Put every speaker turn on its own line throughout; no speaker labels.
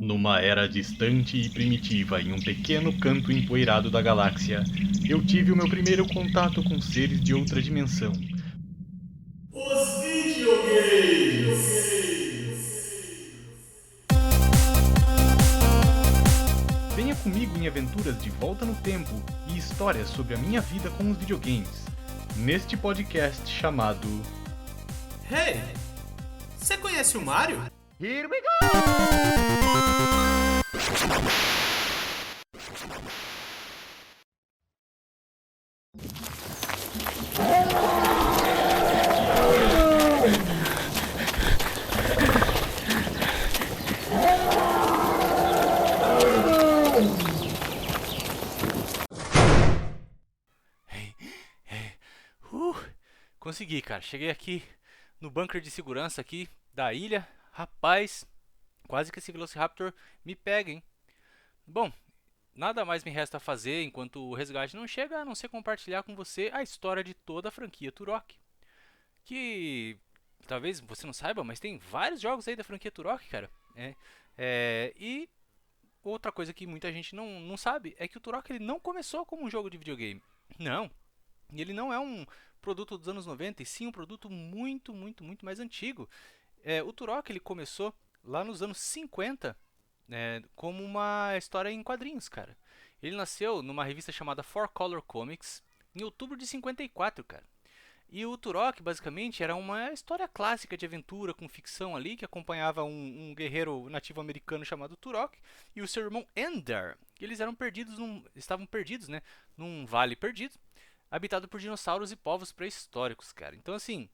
Numa era distante e primitiva, em um pequeno canto empoeirado da galáxia, eu tive o meu primeiro contato com seres de outra dimensão.
Os videogames!
Venha comigo em aventuras de volta no tempo e histórias sobre a minha vida com os videogames. Neste podcast chamado
Hey, você conhece o Mario?
Here we go!
Consegui, cara. Cheguei aqui no bunker de segurança aqui da ilha. Rapaz, quase que esse Velociraptor me pega, hein? Bom, nada mais me resta fazer enquanto o resgate não chega, a não ser compartilhar com você a história de toda a franquia Turok. Que talvez você não saiba, mas tem vários jogos aí da franquia Turok, cara. E outra coisa que muita gente não sabe é que o Turok ele não começou como um jogo de videogame. Não, e ele não é um produto dos anos 90, e sim um produto muito mais antigo. O Turok ele começou lá nos anos 50, como uma história em quadrinhos, cara. Ele nasceu numa revista chamada Four Color Comics em outubro de 54, cara. E o Turok, basicamente, era uma história clássica de aventura com ficção ali, que acompanhava um guerreiro nativo americano chamado Turok e o seu irmão Ender. Eles estavam perdidos, né, num vale perdido, habitado por dinossauros e povos pré-históricos, cara. Então, assim,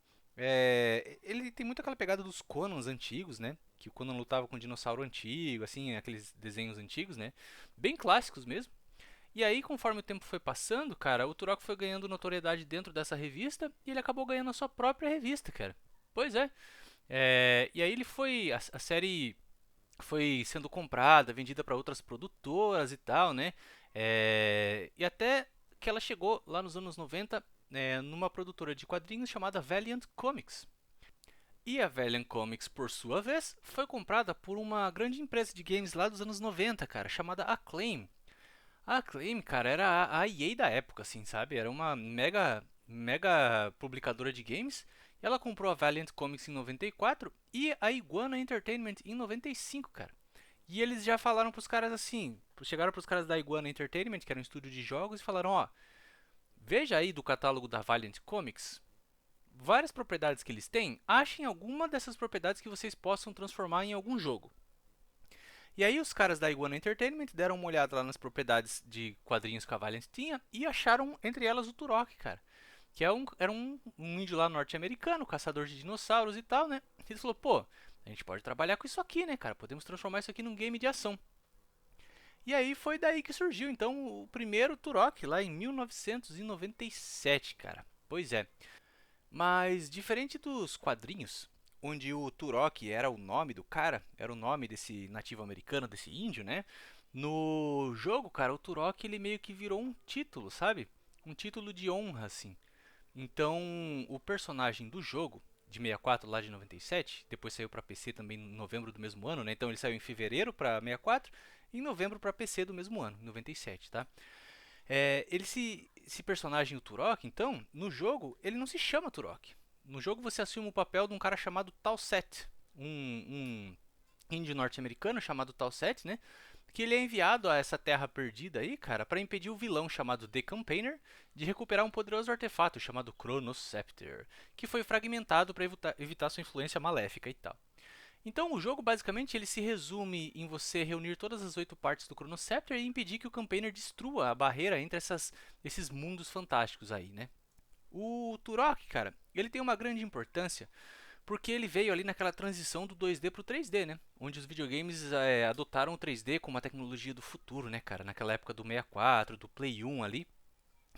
ele tem muito aquela pegada dos Conans antigos, né? Que o Conan lutava com um dinossauro antigo, assim, aqueles desenhos antigos, né? Bem clássicos mesmo. E aí, conforme o tempo foi passando, cara, o Turok foi ganhando notoriedade dentro dessa revista e ele acabou ganhando a sua própria revista, cara. Pois é. E aí ele foi. A série foi sendo comprada, vendida para outras produtoras e tal, né? E até que ela chegou lá nos anos 90 numa produtora de quadrinhos chamada Valiant Comics. E a Valiant Comics, por sua vez, foi comprada por uma grande empresa de games lá dos anos 90, cara, chamada Acclaim. A Acclaim, cara, era a EA da época, assim, sabe? Era uma mega publicadora de games. E ela comprou a Valiant Comics em 94 e a Iguana Entertainment em 95, cara. E eles já falaram pros caras assim, chegaram pros caras da Iguana Entertainment, que era um estúdio de jogos, e falaram, ó, veja aí do catálogo da Valiant Comics, várias propriedades que eles têm, achem alguma dessas propriedades que vocês possam transformar em algum jogo. E aí os caras da Iguana Entertainment deram uma olhada lá nas propriedades de quadrinhos que a Valiant tinha e acharam entre elas o Turok, cara. Que era um índio lá norte-americano, caçador de dinossauros e tal, né? E eles falou, pô, a gente pode trabalhar com isso aqui, né, cara? Podemos transformar isso aqui num game de ação. E aí foi daí que surgiu, então, o primeiro Turok, lá em 1997, cara. Pois é. Mas diferente dos quadrinhos, onde o Turok era o nome do cara, era o nome desse nativo americano, desse índio, né? No jogo, cara, o Turok ele meio que virou um título, sabe? Um título de honra, assim. Então, o personagem do jogo, de 64 lá de 97, depois saiu para PC também em novembro do mesmo ano, né? Então ele saiu em fevereiro para 64 e em novembro para PC do mesmo ano, 97, tá? Esse personagem, o Turok, então, no jogo, ele não se chama Turok. No jogo você assume o papel de um cara chamado Talset, um índio norte-americano chamado Talset, né? Que ele é enviado a essa terra perdida aí, cara, para impedir o vilão chamado The Campaigner de recuperar um poderoso artefato chamado Chronoscepter, que foi fragmentado para evitar sua influência maléfica e tal. Então, o jogo basicamente ele se resume em você reunir todas as 8 partes do Chronoscepter e impedir que o Campaigner destrua a barreira entre esses mundos fantásticos aí, né? O Turok, cara, ele tem uma grande importância porque ele veio ali naquela transição do 2D para o 3D, né? Onde os videogames adotaram o 3D como uma tecnologia do futuro, né, cara? Naquela época do 64, do Play 1 ali,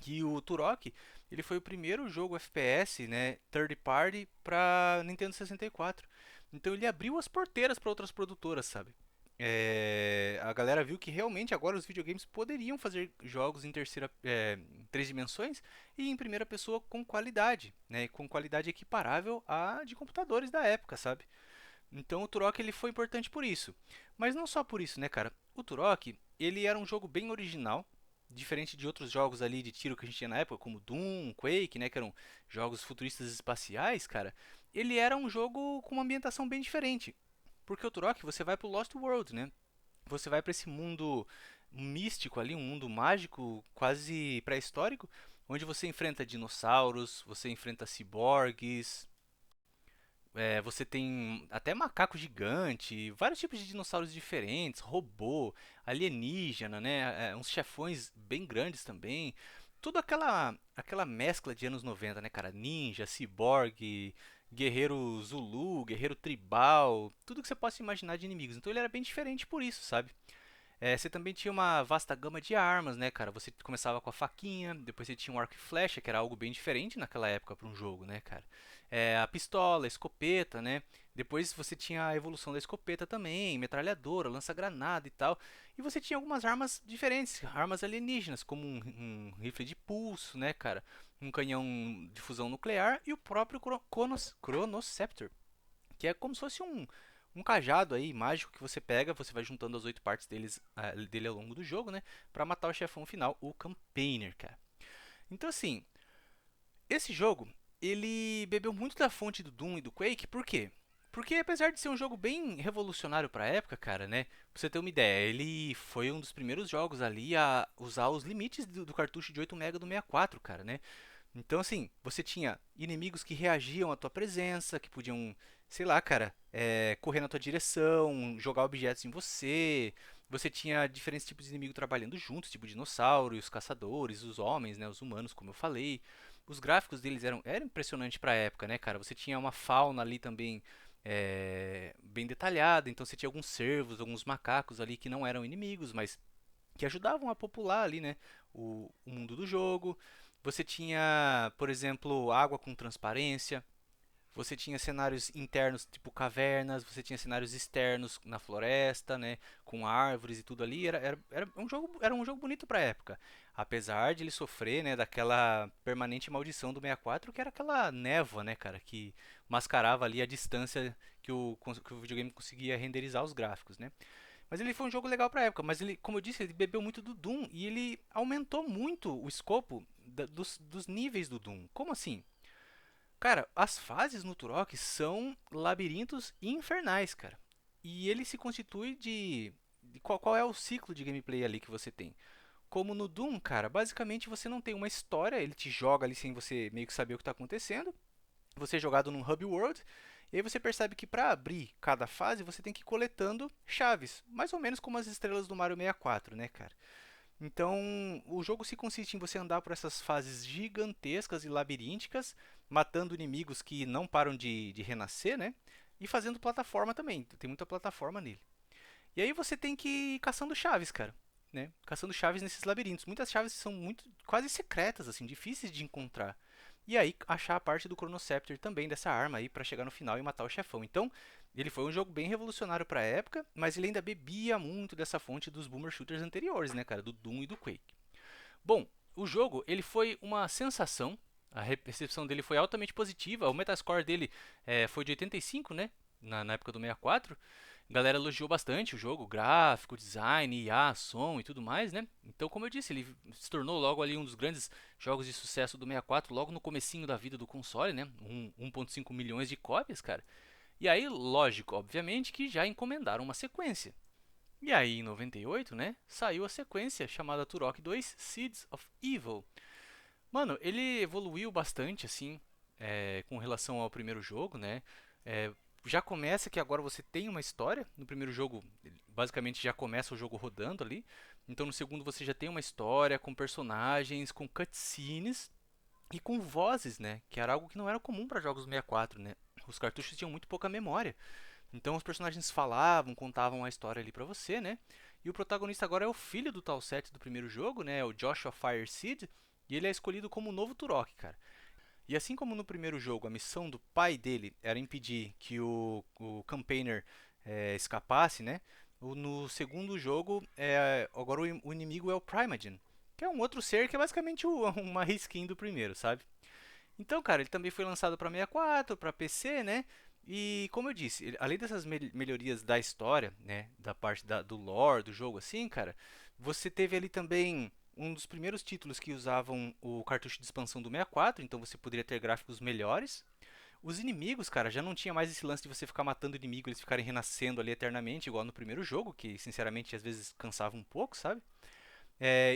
que o Turok ele foi o primeiro jogo FPS, né, third party para Nintendo 64. Então ele abriu as porteiras para outras produtoras, sabe? A galera viu que realmente agora os videogames poderiam fazer jogos em 3 dimensões e em primeira pessoa com qualidade, né? Com qualidade equiparável à de computadores da época, sabe? Então o Turok ele foi importante por isso. Mas não só por isso, né, cara? O Turok, ele era um jogo bem original, diferente de outros jogos ali de tiro que a gente tinha na época, como Doom, Quake, né, que eram jogos futuristas espaciais, cara. Ele era um jogo com uma ambientação bem diferente. Porque o Turok, você vai pro Lost World, né? Você vai para esse mundo místico ali, um mundo mágico, quase pré-histórico, onde você enfrenta dinossauros, você enfrenta ciborgues, você tem até macaco gigante, vários tipos de dinossauros diferentes, robô, alienígena, né? Uns chefões bem grandes também. Tudo aquela mescla de anos 90, né, cara? Ninja, ciborgue, guerreiro Zulu, guerreiro tribal, tudo que você possa imaginar de inimigos. Então ele era bem diferente por isso, sabe? Você também tinha uma vasta gama de armas, né, cara? Você começava com a faquinha, depois você tinha um arco e flecha, que era algo bem diferente naquela época para um jogo, né, cara? A pistola, a escopeta, né? Depois você tinha a evolução da escopeta também, metralhadora, lança-granada e tal. E você tinha algumas armas diferentes, armas alienígenas, como um rifle de pulso, né, cara? Um canhão de fusão nuclear e o próprio Chronoscepter, que é como se fosse um cajado aí mágico que você pega, você vai juntando as 8 partes dele ao longo do jogo, né, para matar o chefão final, o Campaigner, cara. Então assim, esse jogo ele bebeu muito da fonte do Doom e do Quake, por quê? Porque apesar de ser um jogo bem revolucionário para a época, cara, né? Pra você ter uma ideia, ele foi um dos primeiros jogos ali a usar os limites do cartucho de 8 MB do 64, cara, né? Então, assim, você tinha inimigos que reagiam à tua presença, que podiam, sei lá, cara, correr na tua direção, jogar objetos em você. Você tinha diferentes tipos de inimigo trabalhando juntos, tipo dinossauros, caçadores, os homens, né, os humanos, como eu falei. Os gráficos deles eram impressionantes para a época, né, cara? Você tinha uma fauna ali também bem detalhada, então você tinha alguns cervos, alguns macacos ali que não eram inimigos, mas que ajudavam a popular ali, né, o mundo do jogo. Você tinha, por exemplo, água com transparência. Você tinha cenários internos, tipo cavernas. Você tinha cenários externos na floresta, né, com árvores e tudo ali. Era um jogo bonito para a época. Apesar de ele sofrer, né, daquela permanente maldição do 64, que era aquela névoa, né, cara, que mascarava ali a distância que o videogame conseguia renderizar os gráficos, né. Mas ele foi um jogo legal pra época, mas ele, como eu disse, ele bebeu muito do Doom e ele aumentou muito o escopo dos níveis do Doom. Como assim? Cara, as fases no Turok são labirintos infernais, cara. E ele se constitui de qual é o ciclo de gameplay ali que você tem. Como no Doom, cara, basicamente você não tem uma história, ele te joga ali sem você meio que saber o que está acontecendo. Você é jogado num hub world, e aí você percebe que para abrir cada fase você tem que ir coletando chaves, mais ou menos como as estrelas do Mario 64, né, cara? Então, o jogo se consiste em você andar por essas fases gigantescas e labirínticas, matando inimigos que não param de renascer, né? E fazendo plataforma também. Tem muita plataforma nele. E aí você tem que ir caçando chaves, cara, né? Caçando chaves nesses labirintos. Muitas chaves são muito quase secretas, assim, difíceis de encontrar. E aí achar a parte do Chronoscepter também dessa arma aí para chegar no final e matar o chefão. Então, ele foi um jogo bem revolucionário para a época, mas ele ainda bebia muito dessa fonte dos boomer shooters anteriores, né, cara, do Doom e do Quake. Bom, o jogo ele foi uma sensação. A recepção dele foi altamente positiva. O Metascore dele foi de 85, né? Na época do 64. A galera elogiou bastante o jogo, gráfico, design, IA, som e tudo mais, né? Então, como eu disse, ele se tornou logo ali um dos grandes jogos de sucesso do 64, logo no comecinho da vida do console, né? 1.5 milhões de cópias, cara. E aí, lógico, obviamente, que já encomendaram uma sequência. E aí, em 98, né, saiu a sequência chamada Turok 2 Seeds of Evil. Mano, ele evoluiu bastante, assim, com relação ao primeiro jogo, né? É, já começa que agora você tem uma história. No primeiro jogo, basicamente já começa o jogo rodando ali. Então no segundo você já tem uma história com personagens, com cutscenes e com vozes, né? Que era algo que não era comum para jogos do 64, né? Os cartuchos tinham muito pouca memória. Então os personagens falavam, contavam a história ali pra você, né? E o protagonista agora é o filho do Tal Set do primeiro jogo, né? O Joshua Fireseed. E ele é escolhido como o novo Turok, cara. E assim como no primeiro jogo a missão do pai dele era impedir que o Campaigner escapasse, né? No segundo jogo, agora o inimigo é o Primagen, que é um outro ser que é basicamente uma reskin do primeiro, sabe? Então, cara, ele também foi lançado para 64, para PC, né? E como eu disse, além dessas melhorias da história, né, da parte do lore do jogo assim, cara, você teve ali também um dos primeiros títulos que usavam o cartucho de expansão do 64, então você poderia ter gráficos melhores. Os inimigos, cara, já não tinha mais esse lance de você ficar matando inimigo, eles ficarem renascendo ali eternamente, igual no primeiro jogo, que sinceramente às vezes cansava um pouco, sabe?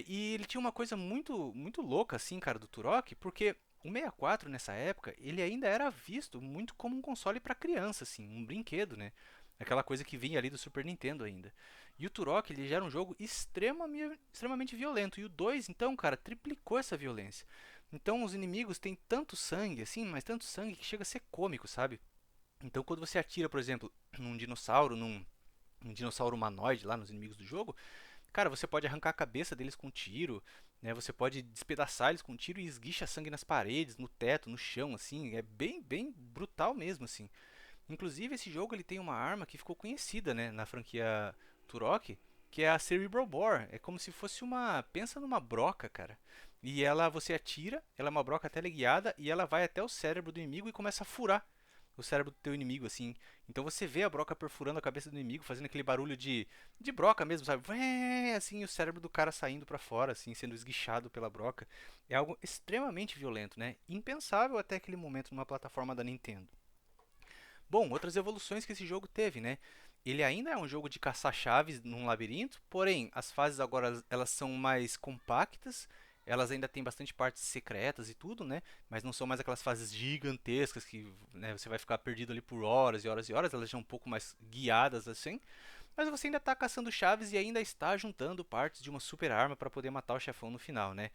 E ele tinha uma coisa muito louca, assim, cara, do Turok, porque o 64 nessa época, ele ainda era visto muito como um console para criança, assim, um brinquedo, né? Aquela coisa que vinha ali do Super Nintendo ainda. E o Turok, ele já era um jogo extremamente violento. E o 2, então, cara, triplicou essa violência. Então, os inimigos têm tanto sangue, assim, mas tanto sangue que chega a ser cômico, sabe? Então, quando você atira, por exemplo, num dinossauro humanoide lá nos inimigos do jogo, cara, você pode arrancar a cabeça deles com um tiro, né? Você pode despedaçar eles com um tiro e esguicha sangue nas paredes, no teto, no chão, assim. É bem brutal mesmo, assim. Inclusive, esse jogo ele tem uma arma que ficou conhecida, né, na franquia Turok, que é a Cerebral Bore. É como se fosse pensa numa broca, cara. E ela, você atira, ela é uma broca teleguiada e ela vai até o cérebro do inimigo e começa a furar o cérebro do teu inimigo, assim. Então você vê a broca perfurando a cabeça do inimigo, fazendo aquele barulho de broca mesmo, sabe? Ué, assim, o cérebro do cara saindo pra fora, assim, sendo esguichado pela broca. É algo extremamente violento, né? Impensável até aquele momento numa plataforma da Nintendo. Bom, outras evoluções que esse jogo teve, né? Ele ainda é um jogo de caçar chaves num labirinto, porém as fases agora elas são mais compactas, elas ainda têm bastante partes secretas e tudo, né? Mas não são mais aquelas fases gigantescas que, né, você vai ficar perdido ali por horas e horas e horas, elas já são um pouco mais guiadas assim. Mas você ainda está caçando chaves e ainda está juntando partes de uma super arma para poder matar o chefão no final, né?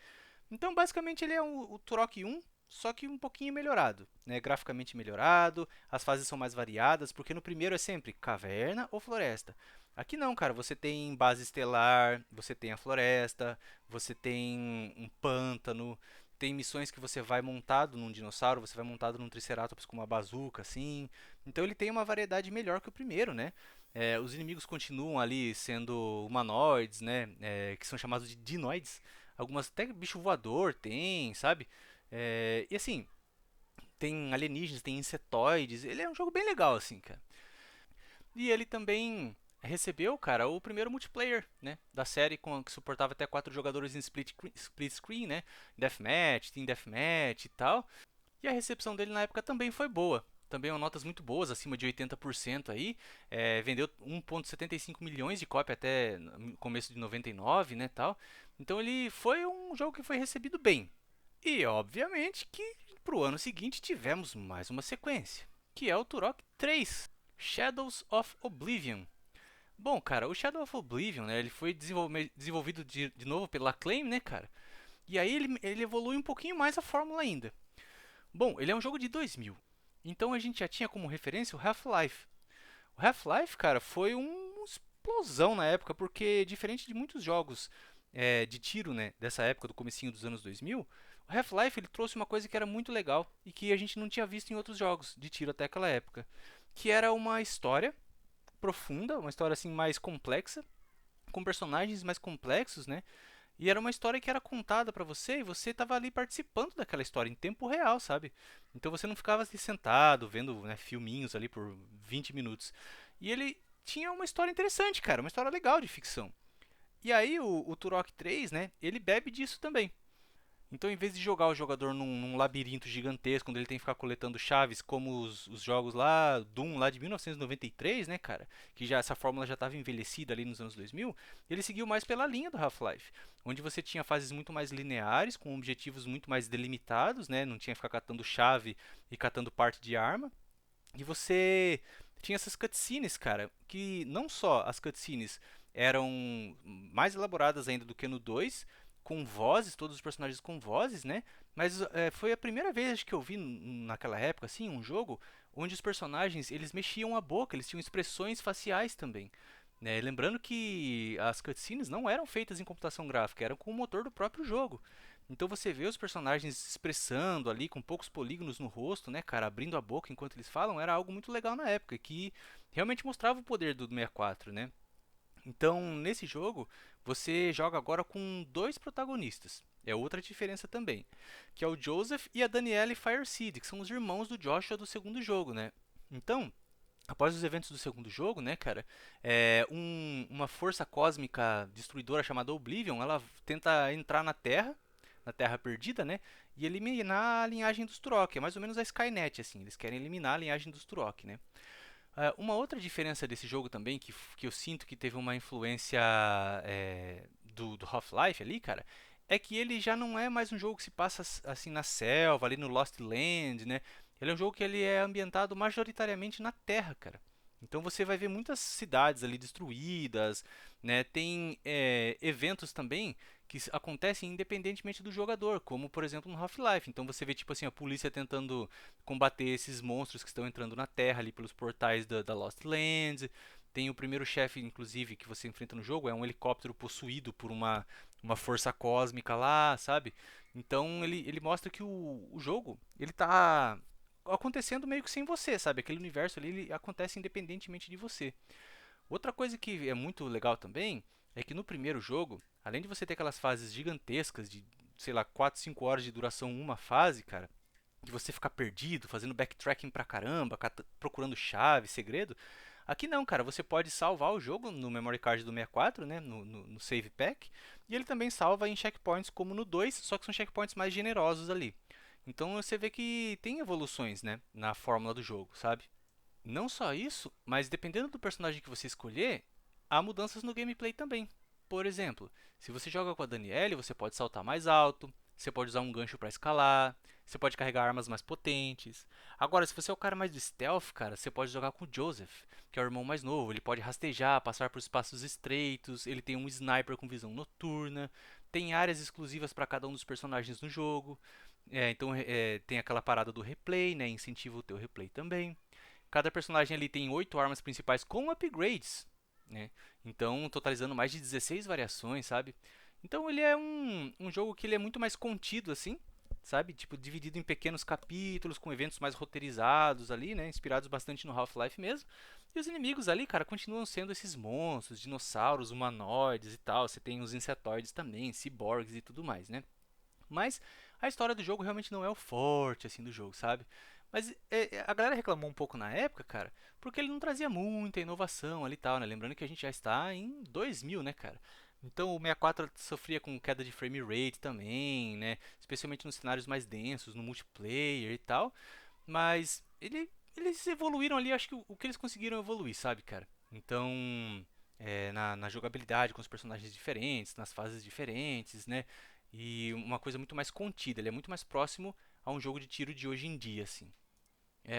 Então, basicamente, ele é o Turok 1, só que um pouquinho melhorado, né? Graficamente melhorado, as fases são mais variadas, porque no primeiro é sempre caverna ou floresta. Aqui não, cara, você tem base estelar, você tem a floresta, você tem um pântano, tem missões que você vai montado num dinossauro, você vai montado num triceratops com uma bazuca, assim. Então ele tem uma variedade melhor que o primeiro, né? Os inimigos continuam ali sendo humanoides, né? Que são chamados de dinoides. Algumas até bicho voador tem, sabe? E assim, tem alienígenas, tem insetoides. Ele é um jogo bem legal, assim, cara. E ele também recebeu, cara, o primeiro multiplayer, né? Da série que suportava até 4 jogadores em split screen, né? Deathmatch, Team Deathmatch e tal. E a recepção dele na época também foi boa. Também notas muito boas, acima de 80% aí. Vendeu 1,75 milhões de cópias até no começo de 99, né, tal. Então ele foi um jogo que foi recebido bem. E obviamente que pro ano seguinte tivemos mais uma sequência, que é o Turok 3, Shadows of Oblivion. Bom, cara, o Shadow of Oblivion, né, ele foi desenvolvido de novo pela Acclaim, né, cara? E aí ele evolui um pouquinho mais a fórmula ainda. Bom, ele é um jogo de 2000. Então a gente já tinha como referência o Half-Life. O Half-Life, cara, foi uma explosão na época, porque diferente de muitos jogos de tiro, né, dessa época, do comecinho dos anos 2000, o Half-Life ele trouxe uma coisa que era muito legal e que a gente não tinha visto em outros jogos de tiro até aquela época, que era uma história profunda, uma história assim mais complexa, com personagens mais complexos, né? E era uma história que era contada pra você e você estava ali participando daquela história em tempo real, sabe? Então você não ficava ali sentado vendo, né, filminhos ali por 20 minutos. E ele tinha uma história interessante, cara, uma história legal de ficção. E aí o Turok 3, né, ele bebe disso também. Então, em vez de jogar o jogador num labirinto gigantesco, onde ele tem que ficar coletando chaves, como os jogos lá, Doom lá de 1993, né, cara? Que já essa fórmula já estava envelhecida ali nos anos 2000, ele seguiu mais pela linha do Half-Life, onde você tinha fases muito mais lineares, com objetivos muito mais delimitados, né? Não tinha que ficar catando chave e catando parte de arma. E você tinha essas cutscenes, cara, que não só as cutscenes eram mais elaboradas ainda do que no 2, com vozes, todos os personagens com vozes, né? Mas foi a primeira vez que eu vi naquela época, assim, um jogo onde os personagens eles mexiam a boca, eles tinham expressões faciais também. Né? Lembrando que as cutscenes não eram feitas em computação gráfica, eram com o motor do próprio jogo. Então você vê os personagens se expressando ali com poucos polígonos no rosto, né, cara, abrindo a boca enquanto eles falam, era algo muito legal na época, que realmente mostrava o poder do 64, né? Então, nesse jogo, você joga agora com dois protagonistas. É outra diferença também, que é o Joseph e a Danielle Fireseed, que são os irmãos do Joshua do segundo jogo, né? Então, após os eventos do segundo jogo, né, cara, uma força cósmica destruidora chamada Oblivion, ela tenta entrar na Terra perdida, né, e eliminar a linhagem dos Turok. É mais ou menos a Skynet, assim, eles querem eliminar a linhagem dos Turok, né. Uma outra diferença desse jogo também, que eu sinto que teve uma influência do Half-Life ali, cara, é que ele já não é mais um jogo que se passa assim na selva, ali no Lost Land, né? Ele é um jogo que ele é ambientado majoritariamente na Terra, cara. Então você vai ver muitas cidades ali destruídas, né? Tem eventos também que acontecem independentemente do jogador, como por exemplo no Half-Life. Então você vê tipo assim a polícia tentando combater esses monstros que estão entrando na Terra ali pelos portais da Lost Lands. Tem o primeiro chefe, inclusive, que você enfrenta no jogo, é um helicóptero possuído por uma força cósmica lá, sabe? Então ele mostra que o jogo ele tá acontecendo meio que sem você, sabe? Aquele universo ali ele acontece independentemente de você. Outra coisa que é muito legal também é que no primeiro jogo, além de você ter aquelas fases gigantescas de, sei lá, 4, 5 horas de duração uma fase, cara, de você ficar perdido, fazendo backtracking pra caramba, procurando chave, segredo. Aqui não, cara, você pode salvar o jogo no memory card do 64, né, no save pack, e ele também salva em checkpoints como no 2, só que são checkpoints mais generosos ali. Então você vê que tem evoluções, né, na fórmula do jogo, sabe? Não só isso, mas dependendo do personagem que você escolher, há mudanças no gameplay também. Por exemplo, se você joga com a Danielle, você pode saltar mais alto, você pode usar um gancho para escalar, você pode carregar armas mais potentes. Agora, se você é o cara mais do stealth, cara, você pode jogar com o Joseph, que é o irmão mais novo. Ele pode rastejar, passar por espaços estreitos, ele tem um sniper com visão noturna, tem áreas exclusivas para cada um dos personagens no jogo. Então tem aquela parada do replay, né? Incentiva o teu replay também. Cada personagem ali tem 8 armas principais com upgrades, né? Então, totalizando mais de 16 variações, sabe? Então, ele é um jogo que ele é muito mais contido, assim, sabe? Tipo, dividido em pequenos capítulos, com eventos mais roteirizados ali, né? Inspirados bastante no Half-Life mesmo. E os inimigos ali, cara, continuam sendo esses monstros, dinossauros, humanoides e tal. Você tem os insetoides também, ciborgues e tudo mais, né? Mas a história do jogo realmente não é o forte assim do jogo, sabe? Mas a galera reclamou um pouco na época, cara, porque ele não trazia muita inovação ali e tal, né? Lembrando que a gente já está em 2000, né, cara? Então o 64 sofria com queda de frame rate também, né? Especialmente nos cenários mais densos, no multiplayer e tal. Mas eles evoluíram ali, acho que o que eles conseguiram evoluir, sabe, cara? Então, na jogabilidade com os personagens diferentes, nas fases diferentes, né? E uma coisa muito mais contida, ele é muito mais próximo a um jogo de tiro de hoje em dia, assim.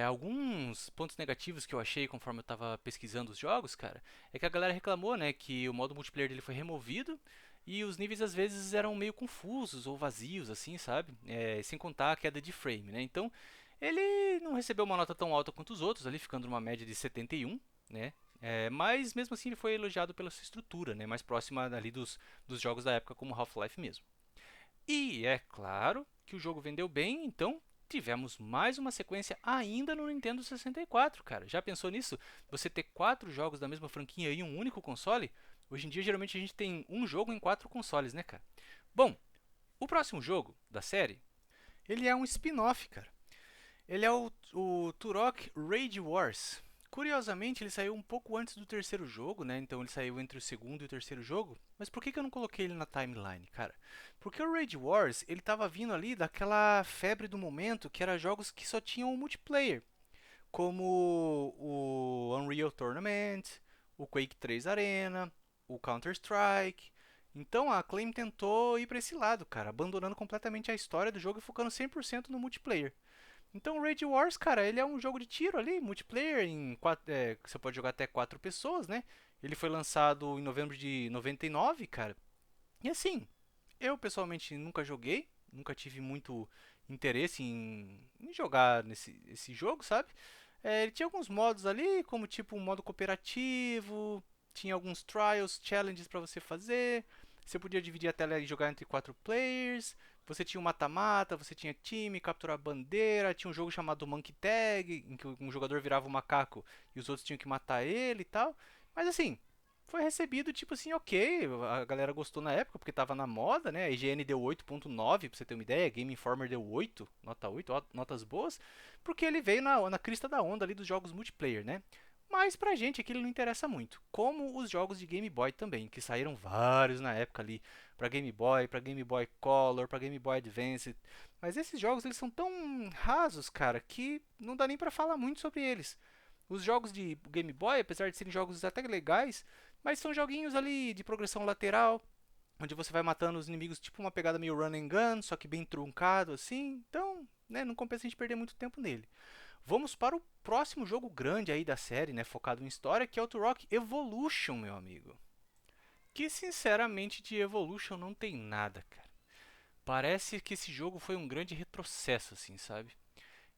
Alguns pontos negativos que eu achei conforme eu estava pesquisando os jogos, cara, é que a galera reclamou, né, que o modo multiplayer dele foi removido e os níveis às vezes eram meio confusos ou vazios, assim, sabe? Sem contar a queda de frame, né? Então, ele não recebeu uma nota tão alta quanto os outros, ali ficando numa média de 71, né? Mas mesmo assim ele foi elogiado pela sua estrutura, né? Mais próxima ali dos jogos da época como Half-Life mesmo. E é claro que o jogo vendeu bem, então tivemos mais uma sequência ainda no Nintendo 64, cara. Já pensou nisso? Você ter 4 jogos da mesma franquia em um único console? Hoje em dia, geralmente, a gente tem um jogo em 4 consoles, né, cara? Bom, o próximo jogo da série, ele é um spin-off, cara. Ele é o Turok Raid Wars. Curiosamente, ele saiu um pouco antes do terceiro jogo, né? Então ele saiu entre o segundo e o terceiro jogo. Mas por que eu não coloquei ele na timeline, cara? Porque o Raid Wars, ele tava vindo ali daquela febre do momento, que era jogos que só tinham multiplayer, como o Unreal Tournament, o Quake 3 Arena, o Counter-Strike. Então a Acclaim tentou ir para esse lado, cara, abandonando completamente a história do jogo e focando 100% no multiplayer. Então, o Raid Wars, cara, ele é um jogo de tiro ali, multiplayer, você pode jogar até 4 pessoas, né? Ele foi lançado em novembro de 99, cara. E assim, eu pessoalmente nunca joguei, nunca tive muito interesse em jogar esse jogo, sabe? Ele tinha alguns modos ali, como tipo um modo cooperativo, tinha alguns trials, challenges para você fazer. Você podia dividir a tela e jogar entre 4 players. Você tinha um mata-mata, você tinha time, capturar bandeira, tinha um jogo chamado Monkey Tag, em que um jogador virava um macaco e os outros tinham que matar ele e tal. Mas assim, foi recebido tipo assim, ok, a galera gostou na época porque tava na moda, né? A IGN deu 8.9, pra você ter uma ideia, Game Informer deu 8, nota 8, notas boas, porque ele veio na crista da onda ali dos jogos multiplayer, né? Mas pra gente aquilo não interessa muito, como os jogos de Game Boy também, que saíram vários na época ali, pra Game Boy Color, pra Game Boy Advance. Mas esses jogos eles são tão rasos, cara, que não dá nem pra falar muito sobre eles. Os jogos de Game Boy, apesar de serem jogos até legais, mas são joguinhos ali de progressão lateral, onde você vai matando os inimigos tipo uma pegada meio run and gun, só que bem truncado assim. Então, né, não compensa a gente perder muito tempo nele. Vamos para o próximo jogo grande aí da série, né, focado em história, que é o Turok Evolution, meu amigo. Que sinceramente de Evolution não tem nada, cara. Parece que esse jogo foi um grande retrocesso, assim, sabe?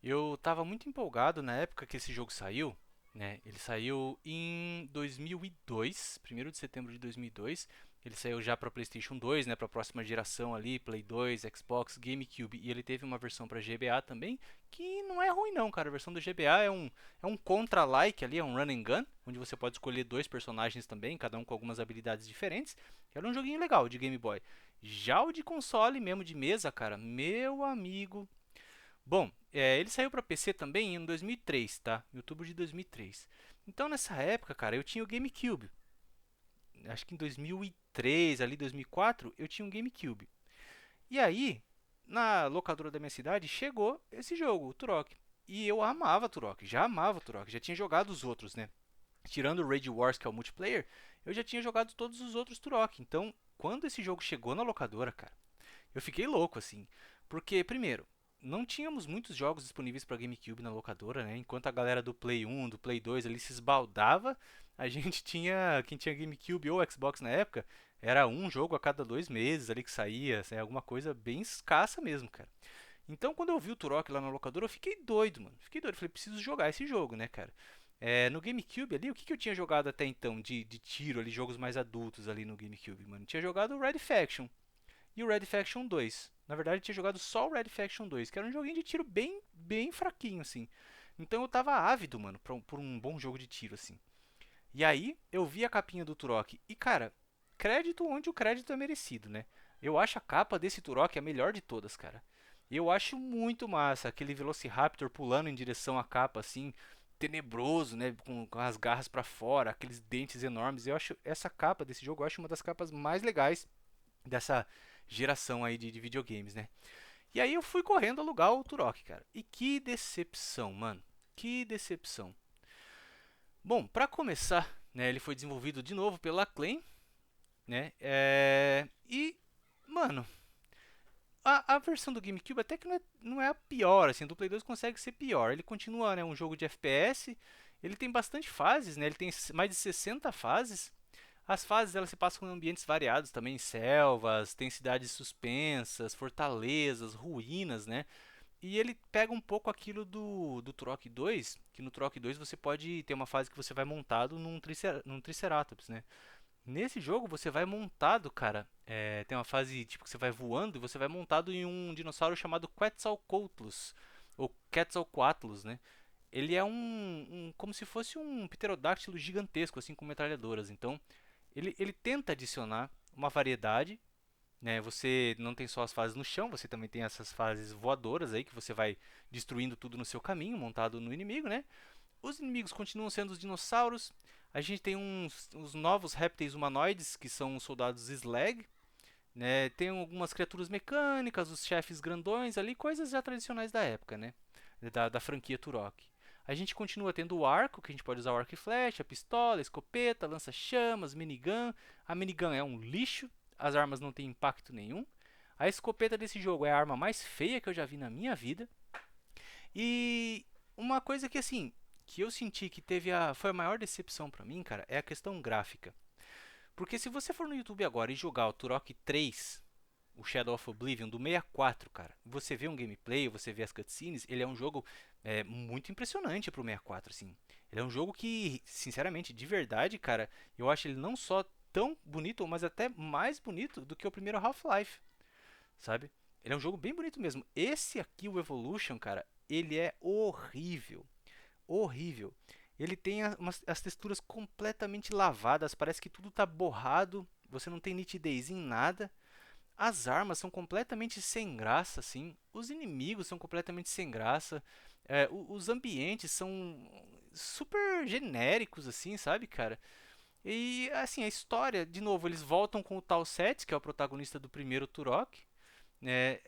Eu estava muito empolgado na época que esse jogo saiu, né? Ele saiu em 2002, 1º de setembro de 2002. Ele saiu já para PlayStation 2, né, para a próxima geração ali, Play 2, Xbox, GameCube, e ele teve uma versão para GBA também, que não é ruim não, cara. A versão do GBA é um contra-like ali, é um run and gun, onde você pode escolher dois personagens também, cada um com algumas habilidades diferentes. Era um joguinho legal de Game Boy. Já o de console mesmo de mesa, cara, meu amigo. Bom, ele saiu para PC também em 2003, tá? Em outubro de 2003. Então nessa época, cara, eu tinha o GameCube. Acho que em 2003, ali 2004, eu tinha um GameCube. E aí, na locadora da minha cidade, chegou esse jogo, o Turok. E eu amava Turok, já amava Turok, já tinha jogado os outros, né? Tirando o Rage Wars, que é o multiplayer, eu já tinha jogado todos os outros Turok. Então, quando esse jogo chegou na locadora, cara, eu fiquei louco, assim. Porque, primeiro, não tínhamos muitos jogos disponíveis para GameCube na locadora, né? Enquanto a galera do Play 1, do Play 2 ali se esbaldava, a gente tinha, quem tinha GameCube ou Xbox na época, era um jogo a cada 2 meses ali que saía, assim, alguma coisa bem escassa mesmo, cara. Então, quando eu vi o Turok lá na locadora, eu fiquei doido, mano. Fiquei doido, falei, preciso jogar esse jogo, né, cara? No GameCube ali, o que eu tinha jogado até então de tiro ali, jogos mais adultos ali no GameCube, mano? Tinha jogado o Red Faction e o Red Faction 2. Na verdade, eu tinha jogado só o Red Faction 2, que era um joguinho de tiro bem fraquinho, assim. Então eu tava ávido, mano, por um bom jogo de tiro, assim. E aí, eu vi a capinha do Turok. E, cara, crédito onde o crédito é merecido, né? Eu acho a capa desse Turok a melhor de todas, cara. Eu acho muito massa aquele Velociraptor pulando em direção à capa, assim, tenebroso, né? Com as garras pra fora, aqueles dentes enormes. Eu acho essa capa desse jogo, eu acho uma das capas mais legais dessa geração aí de videogames, né? E aí eu fui correndo alugar o Turok, cara. E que decepção, mano. Que decepção. Bom, pra começar, né, ele foi desenvolvido de novo pela Acclaim, né? E, mano, a versão do GameCube até que não é a pior, assim, do Play 2 consegue ser pior. Ele continua, né, um jogo de FPS, ele tem bastante fases, né? Ele tem mais de 60 fases. As fases elas se passam em ambientes variados também, selvas, tem cidades suspensas, fortalezas, ruínas, né? E ele pega um pouco aquilo do Turok 2, que no Turok 2 você pode ter uma fase que você vai montado num Triceratops, né? Nesse jogo você vai montado, cara, tem uma fase tipo que você vai voando e você vai montado em um dinossauro chamado Quetzalcoatlus, ou Quetzalcoatlus, né? Ele é como se fosse um pterodáctilo gigantesco, assim, com metralhadoras. Então, ele tenta adicionar uma variedade, né? Você não tem só as fases no chão, você também tem essas fases voadoras aí que você vai destruindo tudo no seu caminho, montado no inimigo, né? Os inimigos continuam sendo os dinossauros. A gente tem uns novos répteis humanoides que são os soldados Slag, né? Tem algumas criaturas mecânicas, os chefes grandões ali, coisas já tradicionais da época, né? Da franquia Turok. A gente continua tendo o arco, que a gente pode usar o arco e flecha, a pistola, a escopeta, lança-chamas, minigun. A minigun é um lixo, as armas não têm impacto nenhum. A escopeta desse jogo é a arma mais feia que eu já vi na minha vida. E uma coisa que assim, que eu senti que foi a maior decepção pra mim, cara, é a questão gráfica. Porque se você for no YouTube agora e jogar o Turok 3, o Shadow of Oblivion do 64, cara, você vê um gameplay, você vê as cutscenes, ele é um jogo muito impressionante pro 64, assim. Ele é um jogo que, sinceramente, de verdade, cara, eu acho ele não só tão bonito, mas até mais bonito do que o primeiro Half-Life, sabe? Ele é um jogo bem bonito mesmo. Esse aqui, o Evolution, cara, ele é horrível. Horrível. Ele tem as texturas completamente lavadas, parece que tudo está borrado, você não tem nitidez em nada. As armas são completamente sem graça, assim. Os inimigos são completamente sem graça. Os ambientes são super genéricos, assim, sabe, cara? E, assim, a história, de novo, eles voltam com o Tal Set, que é o protagonista do primeiro Turok. Né?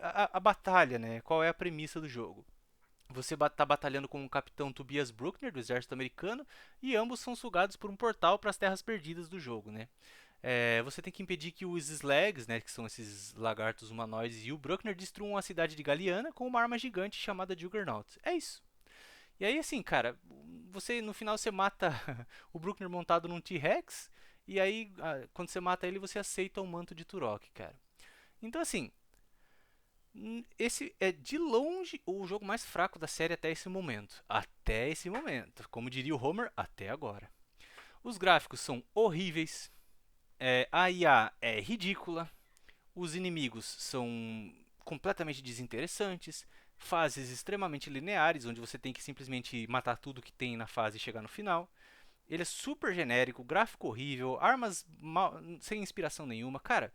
A batalha, né? Qual é a premissa do jogo? Você está batalhando com o capitão Tobias Bruckner, do exército americano, e ambos são sugados por um portal para as terras perdidas do jogo, né? Você tem que impedir que os Slags, né, que são esses lagartos humanoides, e o Bruckner destruam a cidade de Galiana com uma arma gigante chamada Juggernaut. É isso. E aí, assim, cara, você no final você mata o Bruckner montado num T-Rex, e aí, quando você mata ele, você aceita o manto de Turok, cara. Então, assim, esse é de longe o jogo mais fraco da série até esse momento. Até esse momento. Como diria o Homer, até agora. Os gráficos são horríveis. A IA é ridícula. Os inimigos são completamente desinteressantes. Fases extremamente lineares, onde você tem que simplesmente matar tudo que tem na fase e chegar no final. Ele é super genérico, gráfico horrível, armas sem inspiração nenhuma. Cara,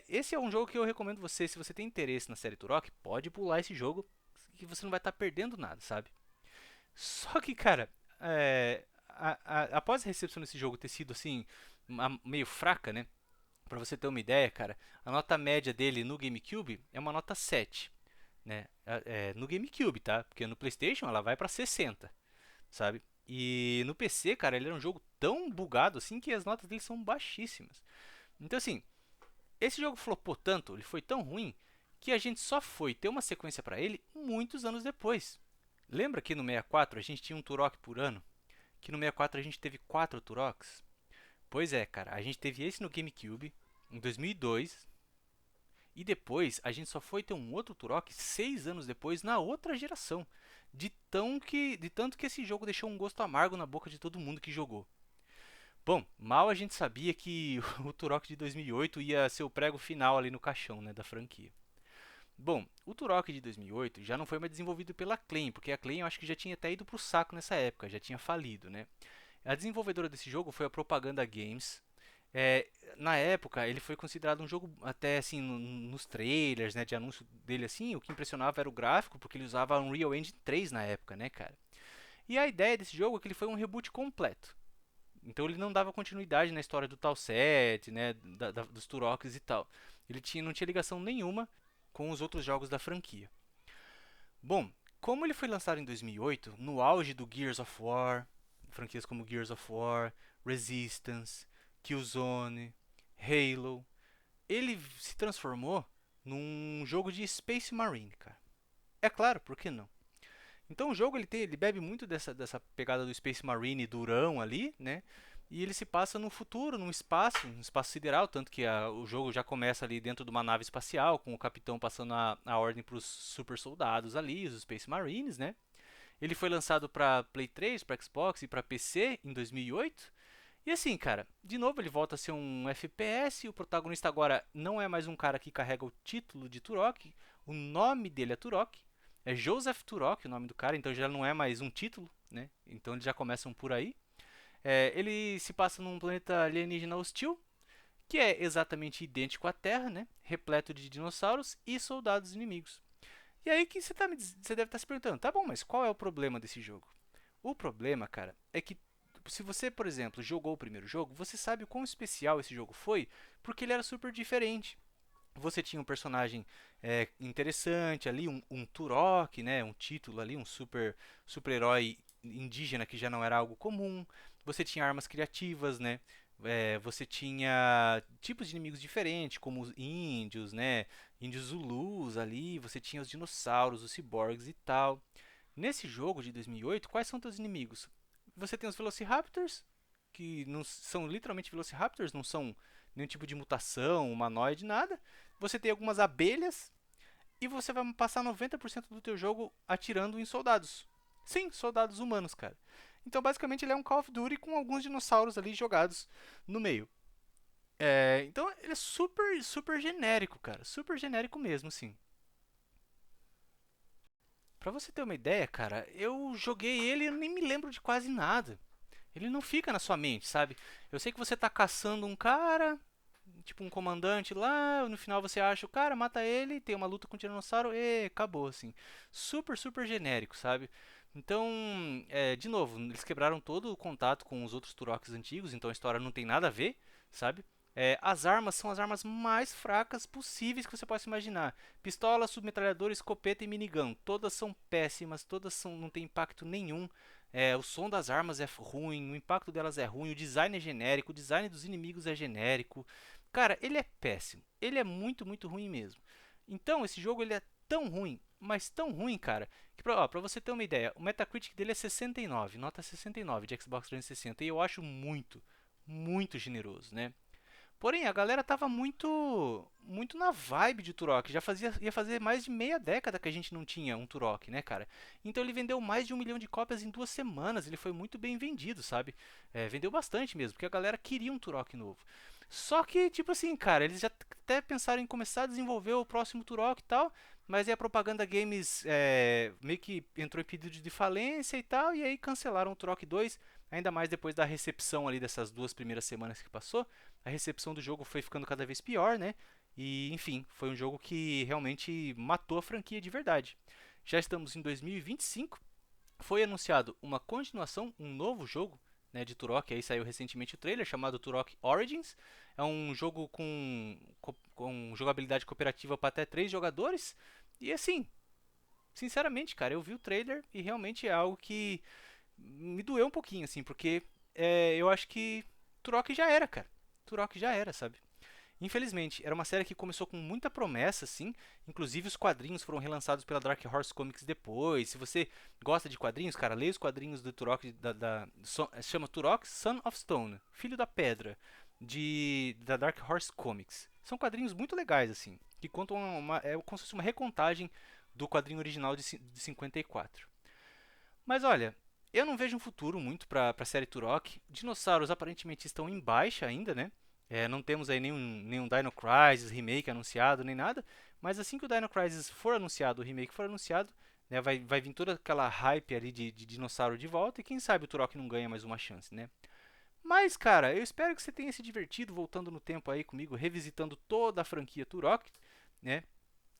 esse é um jogo que eu recomendo você, se você tem interesse na série Turok, pode pular esse jogo, que você não vai estar perdendo nada, sabe? Só que, cara, após a recepção desse jogo ter sido assim, meio fraca, né? Pra você ter uma ideia, cara, a nota média dele no GameCube é uma nota 7, né? No GameCube, tá? Porque no PlayStation ela vai pra 60, sabe? E no PC, cara, ele era um jogo tão bugado assim que as notas dele são baixíssimas. Então, assim, esse jogo flopou tanto, ele foi tão ruim, que a gente só foi ter uma sequência para ele muitos anos depois. Lembra que no 64 a gente tinha um Turok por ano? Que no 64 a gente teve 4 Turoks? Pois é, cara, a gente teve esse no GameCube em 2002 e depois a gente só foi ter um outro Turok 6 anos depois na outra geração. De tanto que esse jogo deixou um gosto amargo na boca de todo mundo que jogou. Bom, mal a gente sabia que o Turok de 2008 ia ser o prego final ali no caixão, né, da franquia. Bom, o Turok de 2008 já não foi mais desenvolvido pela Acclaim, porque a Acclaim eu acho que já tinha até ido pro saco nessa época, já tinha falido, né? A desenvolvedora desse jogo foi a Propaganda Games. Na época, ele foi considerado um jogo até assim nos trailers, né, de anúncio dele assim, o que impressionava era o gráfico, porque ele usava Unreal Engine 3 na época, né, cara? E a ideia desse jogo é que ele foi um reboot completo. Então ele não dava continuidade na história do Tal Set, né, dos Turoks e tal. Não tinha ligação nenhuma com os outros jogos da franquia. Bom, como ele foi lançado em 2008, no auge do Gears of War, franquias como Gears of War, Resistance, Killzone, Halo, ele se transformou num jogo de Space Marine, cara. É claro, por que não? Então o jogo ele bebe muito dessa pegada do Space Marine durão ali, né? E ele se passa no futuro, num espaço, um espaço sideral, tanto que o jogo já começa ali dentro de uma nave espacial, com o capitão passando a ordem para os super soldados ali, os Space Marines, né? Ele foi lançado para Play 3, para Xbox e para PC em 2008. E assim, cara, de novo ele volta a ser um FPS. O protagonista agora não é mais um cara que carrega o título de Turok. O nome dele é Turok. É Joseph Turok o nome do cara, então já não é mais um título, né? Então eles já começam por aí. Ele se passa num planeta alienígena hostil, que é exatamente idêntico à Terra, né? Repleto de dinossauros e soldados inimigos. E aí que você deve estar se perguntando, tá bom, mas qual é o problema desse jogo? O problema, cara, é que se você, por exemplo, jogou o primeiro jogo, você sabe o quão especial esse jogo foi, porque ele era super diferente. Você tinha um personagem interessante ali, um Turok, né, um título ali, um super-herói indígena que já não era algo comum. Você tinha armas criativas, né? Você tinha tipos de inimigos diferentes, como os índios, né? Índios Zulus ali. Você tinha os dinossauros, os ciborgues e tal. Nesse jogo de 2008, quais são teus inimigos? Você tem os Velociraptors, que não são literalmente Velociraptors, não são nenhum tipo de mutação, humanoide, nada. Você tem algumas abelhas e você vai passar 90% do teu jogo atirando em soldados. Sim, soldados humanos, cara. Então, basicamente, ele é um Call of Duty com alguns dinossauros ali jogados no meio. Então, ele é super genérico, cara. Super genérico mesmo, sim. Pra você ter uma ideia, cara, eu joguei ele e eu nem me lembro de quase nada. Ele não fica na sua mente, sabe? Eu sei que você tá caçando um cara, tipo um comandante lá, no final você acha o cara, mata ele, tem uma luta com o tiranossauro e acabou, assim. Super, super genérico, sabe? Então, de novo, eles quebraram todo o contato com os outros Turoks antigos, então a história não tem nada a ver, sabe? As armas são as armas mais fracas possíveis que você possa imaginar. Pistola, submetralhadora, escopeta e minigun. Todas são péssimas, não tem impacto nenhum. O som das armas é ruim, o impacto delas é ruim, o design é genérico, o design dos inimigos é genérico. Cara, ele é péssimo. Ele é muito, muito ruim mesmo. Então, esse jogo ele é tão ruim, mas tão ruim, cara, que pra você ter uma ideia, o Metacritic dele é 69, nota 69 de Xbox 360, e eu acho muito, muito generoso, né? Porém, a galera tava muito na vibe de Turok. Ia fazer mais de meia década que a gente não tinha um Turok, né, cara? Então ele vendeu mais de 1 milhão de cópias em 2 semanas. Ele foi muito bem vendido, sabe? Vendeu bastante mesmo, porque a galera queria um Turok novo. Só que, tipo assim, cara, eles já até pensaram em começar a desenvolver o próximo Turok e tal, mas aí a Propaganda Games meio que entrou em pedido de falência e tal, e aí cancelaram o Turok 2, ainda mais depois da recepção ali dessas 2 primeiras semanas que passou. A recepção do jogo foi ficando cada vez pior, né? E, enfim, foi um jogo que realmente matou a franquia de verdade. Já estamos em 2025, foi anunciado uma continuação, um novo jogo, né, de Turok. Aí saiu recentemente o trailer chamado Turok Origins. É um jogo com jogabilidade cooperativa para até 3 jogadores. E assim, sinceramente, cara, eu vi o trailer e realmente é algo que me doeu um pouquinho, assim, porque eu acho que Turok já era, cara. Turok já era, sabe? Infelizmente, era uma série que começou com muita promessa, assim. Inclusive, os quadrinhos foram relançados pela Dark Horse Comics depois. Se você gosta de quadrinhos, cara, leia os quadrinhos do Turok, chama Turok Son of Stone, Filho da Pedra, da Dark Horse Comics. São quadrinhos muito legais, assim, que contam como se fosse uma recontagem do quadrinho original de 54. Mas olha, eu não vejo um futuro muito para a série Turok. Dinossauros aparentemente estão em baixa ainda, né? Não temos aí nenhum Dino Crisis remake anunciado, nem nada. Mas assim que o Dino Crisis for anunciado, o remake for anunciado, né, vai vir toda aquela hype ali de dinossauro de volta. E quem sabe o Turok não ganha mais uma chance, né? Mas, cara, eu espero que você tenha se divertido voltando no tempo aí comigo, revisitando toda a franquia Turok, né?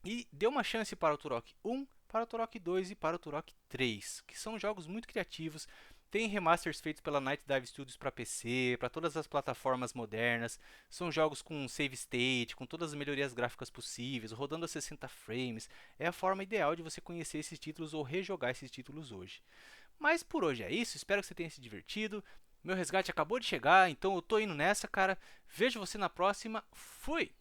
E dê uma chance para o Turok 1, para o Turok 2 e para o Turok 3, que são jogos muito criativos. Tem remasters feitos pela Night Dive Studios para PC, para todas as plataformas modernas. São jogos com save state, com todas as melhorias gráficas possíveis, rodando a 60 frames. É a forma ideal de você conhecer esses títulos ou rejogar esses títulos hoje. Mas por hoje é isso, espero que você tenha se divertido. Meu resgate acabou de chegar, então eu tô indo nessa, cara. Vejo você na próxima. Fui!